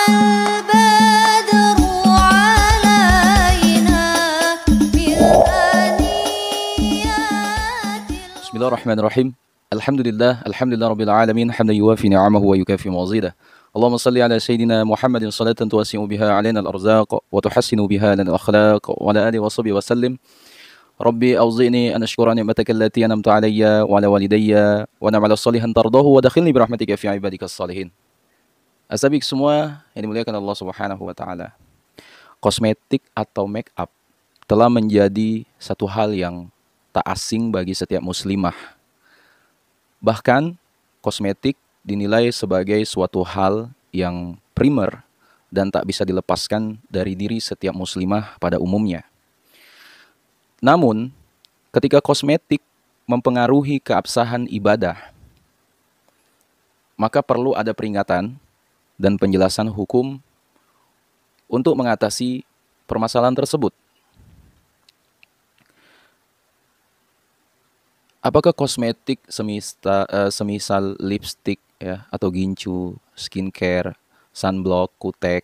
البدر علينا من ثنيات Bismillahirrahmanirrahim. Alhamdulillah rabbil alamin hamdan yuwafi ni'amahu wa yukafi mazidah. Allahumma salli ala sayyidina Muhammadin salatan tuwasi'u biha alaina al-arzaq wa tuhassinu biha lana al-akhlaq wa ala alihi wa sahbihi wa sallim. Rabbi awzi'ni an ashkura ni'mataka allati an'amta alayya wa ala walidayya wa na'mala salihan tardahu wa dakhilni bi rahmatika fi ibadikas salihin. Asabik semua yang dimuliakan Allah Subhanahu wa taala. Kosmetik atau make up telah menjadi satu hal yang tak asing bagi setiap muslimah. Bahkan kosmetik dinilai sebagai suatu hal yang primer dan tak bisa dilepaskan dari diri setiap muslimah pada umumnya. Namun, ketika kosmetik mempengaruhi keabsahan ibadah, maka perlu ada peringatan dan penjelasan hukum untuk mengatasi permasalahan tersebut. Apakah kosmetik semisal lipstick ya atau gincu, skincare, sunblock, kutek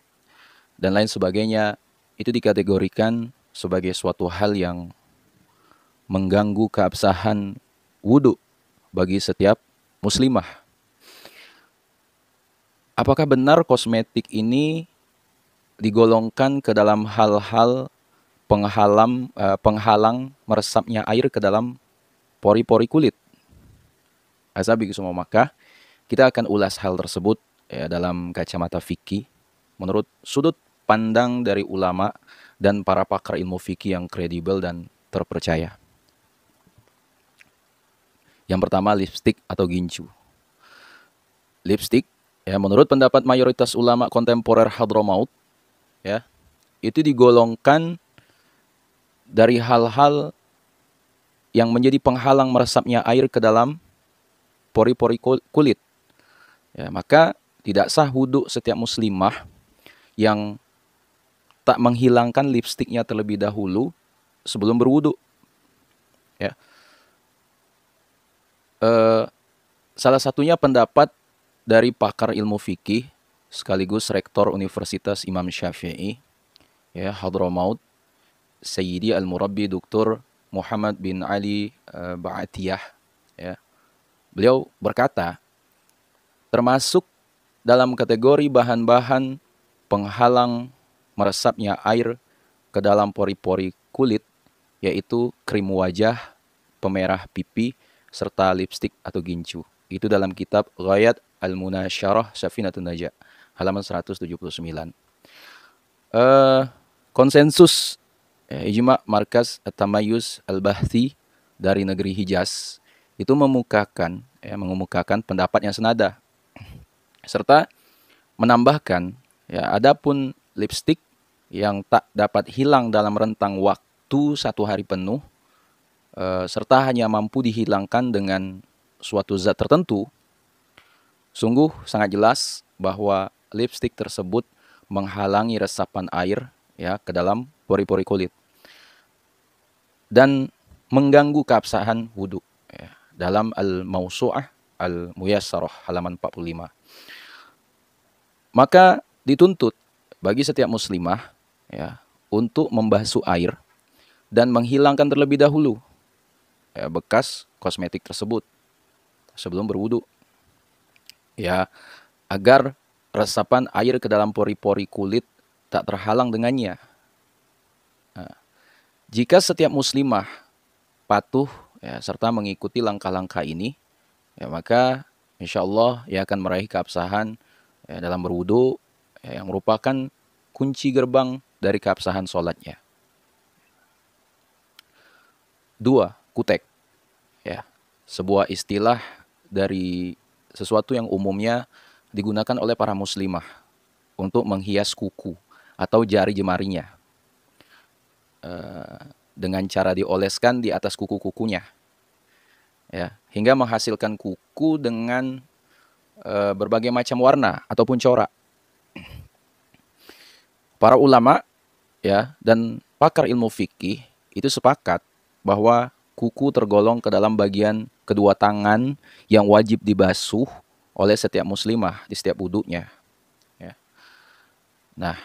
dan lain sebagainya itu dikategorikan sebagai suatu hal yang mengganggu keabsahan wudhu bagi setiap muslimah? Apakah benar kosmetik ini digolongkan ke dalam hal-hal penghalang meresapnya air ke dalam pori-pori kulit? Azabi semua, maka kita akan ulas hal tersebut ya, dalam kacamata fikih menurut sudut pandang dari ulama dan para pakar ilmu fikih yang kredibel dan terpercaya. Yang pertama, lipstick atau gincu. Lipstick ya, menurut pendapat mayoritas ulama kontemporer Hadramaut ya, itu digolongkan dari hal-hal yang menjadi penghalang meresapnya air ke dalam pori-pori kulit. Ya, maka tidak sah wudhu setiap muslimah yang tak menghilangkan lipstiknya terlebih dahulu sebelum berwudhu. Ya. Salah satunya pendapat dari pakar ilmu fikih sekaligus rektor Universitas Imam Syafi'i ya, Hadramaut, Sayyidi Al-Murabbi Dr. Muhammad bin Ali Ba'atiyah ya. Beliau berkata, termasuk dalam kategori bahan-bahan penghalang meresapnya air ke dalam pori-pori kulit yaitu krim wajah, pemerah pipi, serta lipstik atau gincu. Itu dalam kitab Ghayat Al-Munasyarah Safinatun Najah, halaman 179. Konsensus Ijma' Markaz At-Tamayyuz Al-Bahthi dari negeri Hijaz itu mengemukakan pendapat yang senada serta menambahkan ya, adapun lipstik yang tak dapat hilang dalam rentang waktu 1 hari penuh serta hanya mampu dihilangkan dengan suatu zat tertentu, sungguh sangat jelas bahwa lipstik tersebut menghalangi resapan air ya ke dalam pori-pori kulit dan mengganggu keabsahan wudhu ya, dalam Al-Mawsu'ah Al-Muyassarah halaman 45. Maka dituntut bagi setiap muslimah ya untuk membasuh air dan menghilangkan terlebih dahulu ya, bekas kosmetik tersebut sebelum berwudhu ya, agar resapan air ke dalam pori-pori kulit tak terhalang dengannya. Nah, jika setiap muslimah patuh ya, serta mengikuti langkah-langkah ini ya, maka insya Allah ia akan meraih keabsahan ya, dalam berwudhu ya, yang merupakan kunci gerbang dari keabsahan sholatnya. 2. Kutek ya, sebuah istilah dari sesuatu yang umumnya digunakan oleh para muslimah untuk menghias kuku atau jari jemarinya dengan cara dioleskan di atas kuku-kukunya ya, hingga menghasilkan kuku dengan berbagai macam warna ataupun corak. Para ulama ya dan pakar ilmu fikih itu sepakat bahwa kuku tergolong ke dalam bagian kedua tangan yang wajib dibasuh oleh setiap muslimah di setiap wudhunya. Ya. Nah,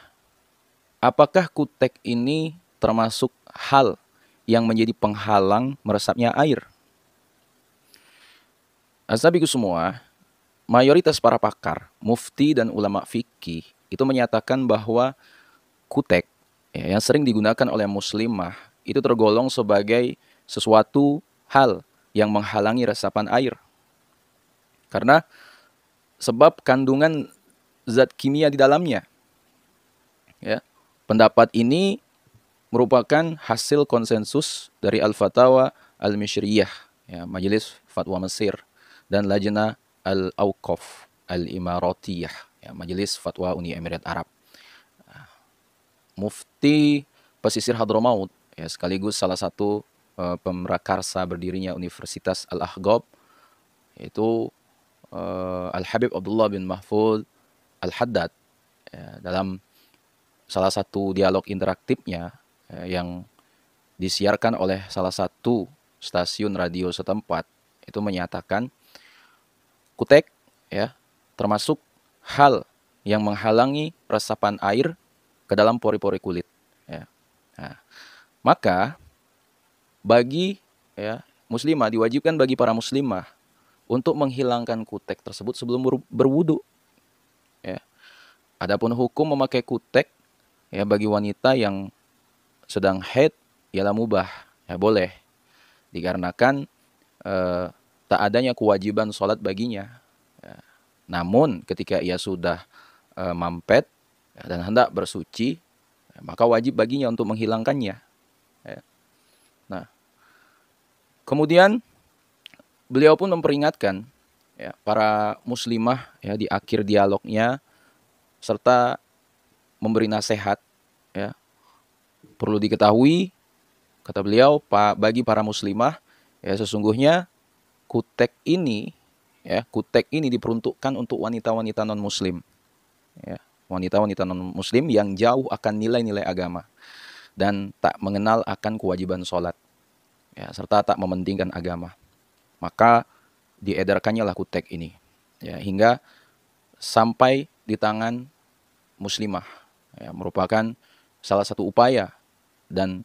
apakah kutek ini termasuk hal yang menjadi penghalang meresapnya air? Asabiku semua, mayoritas para pakar, mufti dan ulama fikih itu menyatakan bahwa kutek ya, yang sering digunakan oleh muslimah itu tergolong sebagai sesuatu hal yang menghalangi resapan air. Karena sebab kandungan zat kimia di dalamnya. Ya. Pendapat ini merupakan hasil konsensus dari Al-Fatawa Al-Mishriyah, ya, Majelis Fatwa Mesir, dan Lajnah Al-Awqaf Al-Imaratiyah, ya, Majelis Fatwa Uni Emirat Arab. Mufti pesisir Hadramaut, ya, sekaligus salah satu pemrakarsa berdirinya Universitas Al-Ahqaf, yaitu Al-Habib Abdullah bin Mahfud Al-Haddad, ya, dalam salah satu dialog interaktifnya yang disiarkan oleh salah satu stasiun radio setempat, itu menyatakan kutek ya termasuk hal yang menghalangi resapan air ke dalam pori-pori kulit. Ya. Nah, maka bagi ya muslimah, diwajibkan bagi para muslimah untuk menghilangkan kutek tersebut sebelum berwudu. Ya. Adapun hukum memakai kutek ya bagi wanita yang sedang haid ialah mubah, ya boleh, dikarenakan tak adanya kewajiban sholat baginya. Ya. Namun ketika ia sudah mampet ya, dan hendak bersuci, ya, maka wajib baginya untuk menghilangkannya. Ya. Nah, kemudian beliau pun memperingatkan ya, para muslimah ya, di akhir dialognya, serta memberi nasihat. Ya. Perlu diketahui, kata beliau, bagi para muslimah, ya sesungguhnya kutek ini diperuntukkan untuk wanita-wanita non-muslim. Ya, wanita-wanita non-muslim yang jauh akan nilai-nilai agama dan tak mengenal akan kewajiban sholat, ya, serta tak mementingkan agama. Maka diedarkannya lah kutek ini, ya, hingga sampai di tangan muslimah, ya, merupakan salah satu upaya dan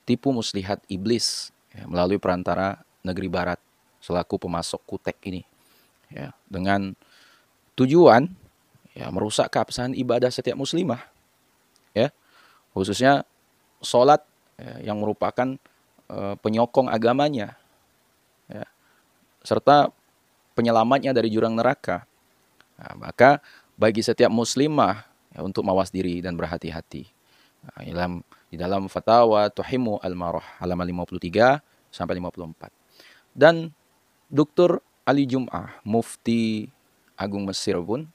tipu muslihat iblis ya, melalui perantara negeri barat selaku pemasok kutek ini, ya, dengan tujuan ya merusak keabsahan ibadah setiap muslimah, ya, khususnya sholat ya, yang merupakan penyokong agamanya, ya, serta penyelamatnya dari jurang neraka. Nah, maka bagi setiap muslimah ya, untuk mawas diri dan berhati-hati. Nah, di dalam Fatawa Tuhimu Al-Marah halaman 53 sampai 54. Dan Dr. Ali Jum'ah, Mufti Agung Mesir pun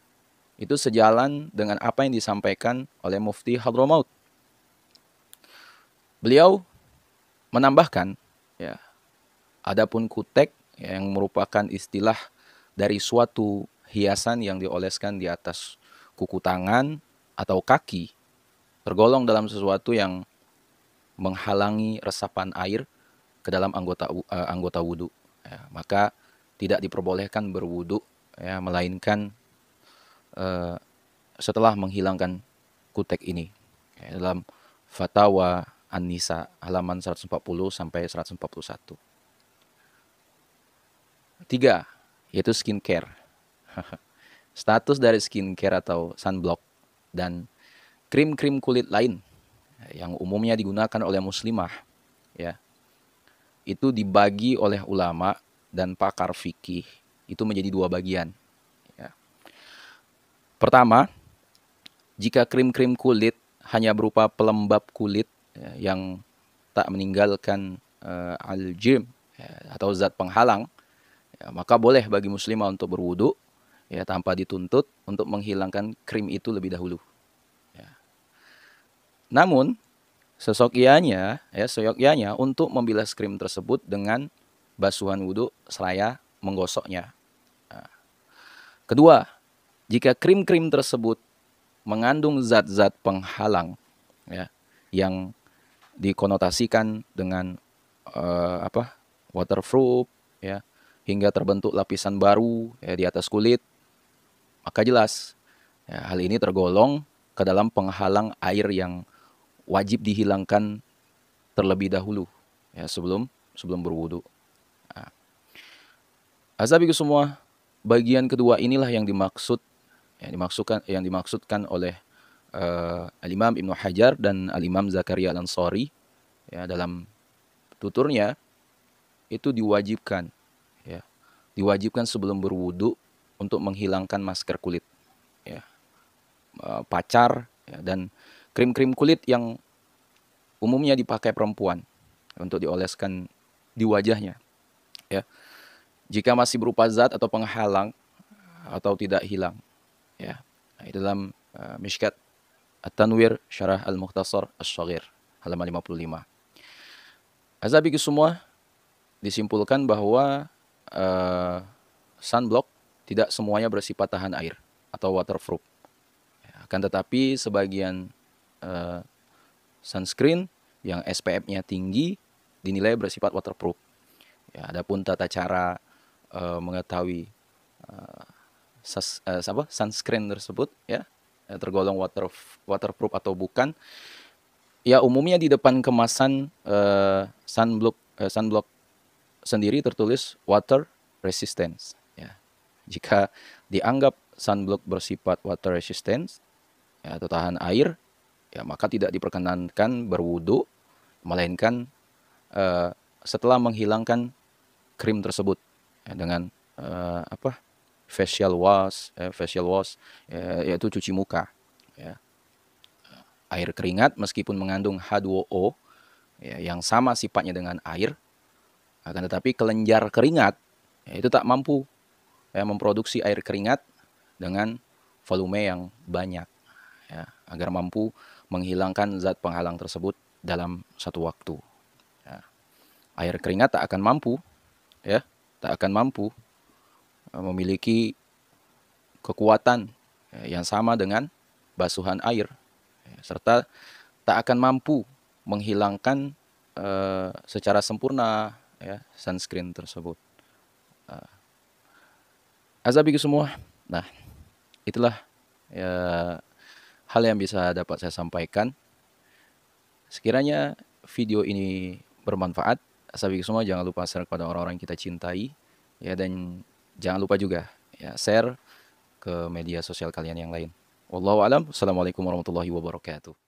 itu sejalan dengan apa yang disampaikan oleh Mufti Hadramaut. Beliau menambahkan, ya, adapun kutek yang merupakan istilah dari suatu hiasan yang dioleskan di atas kuku tangan atau kaki, tergolong dalam sesuatu yang menghalangi resapan air ke dalam anggota wudhu. Ya, maka tidak diperbolehkan berwudhu, ya, melainkan setelah menghilangkan kutek ini. Ya, dalam Fatawa An-Nisa halaman 140 sampai 141. 3, yaitu skincare. Status dari skincare atau sunblock dan krim-krim kulit lain yang umumnya digunakan oleh muslimah, ya, itu dibagi oleh ulama dan pakar fikih itu menjadi 2 bagian. Ya. Pertama, jika krim-krim kulit hanya berupa pelembab kulit ya, yang tak meninggalkan al-jim ya, atau zat penghalang, ya, maka boleh bagi muslimah untuk berwudu ya, tanpa dituntut untuk menghilangkan krim itu lebih dahulu. Ya. Namun seyogyanya untuk membilas krim tersebut dengan basuhan wudhu seraya menggosoknya. Nah. Kedua, jika krim-krim tersebut mengandung zat-zat penghalang ya, yang dikonotasikan dengan waterproof ya, hingga terbentuk lapisan baru ya, di atas kulit, maka jelas ya, hal ini tergolong ke dalam penghalang air yang wajib dihilangkan terlebih dahulu ya sebelum berwudu. Nah, azabiku semua, bagian kedua inilah yang dimaksudkan oleh Al-Imam Ibnu Hajar dan Al-Imam Zakaria Al-Ansari ya dalam tuturnya. Itu diwajibkan ya. Diwajibkan sebelum berwudu untuk menghilangkan masker kulit ya. Pacar ya, dan krim-krim kulit yang umumnya dipakai perempuan untuk dioleskan di wajahnya ya. Jika masih berupa zat atau penghalang atau tidak hilang ya. Nah, itu dalam Mishkat At-Tanwir Syarah Al-Mukhtasar Asy-Shaghir halaman 55. Azabiku semua, disimpulkan bahwa sunblock tidak semuanya bersifat tahan air atau waterproof. Akan tetapi sebagian sunscreen yang SPF-nya tinggi dinilai bersifat waterproof. Ya, adapun tata cara mengetahui sunscreen tersebut ya tergolong waterproof atau bukan, ya umumnya di depan kemasan sunblock sendiri tertulis water resistance ya. Jika dianggap sunblock bersifat water resistance ya, atau tahan air ya, maka tidak diperkenankan berwudu melainkan setelah menghilangkan krim tersebut ya, dengan facial wash yaitu cuci muka ya. Air keringat meskipun mengandung H2O ya, yang sama sifatnya dengan air, akan tetapi kelenjar keringat ya, itu tak mampu ya, memproduksi air keringat dengan volume yang banyak ya, agar mampu menghilangkan zat penghalang tersebut dalam satu waktu ya. Air keringat tak akan mampu memiliki kekuatan ya, yang sama dengan basuhan air ya, serta tak akan mampu menghilangkan secara sempurna ya sunscreen tersebut. Azabiku semua, nah itulah ya, hal yang bisa dapat saya sampaikan. Sekiranya video ini bermanfaat, azabiku semua jangan lupa share kepada orang-orang yang kita cintai ya, dan jangan lupa juga ya share ke media sosial kalian yang lain. Wallahu alam. Assalamualaikum warahmatullahi wabarakatuh.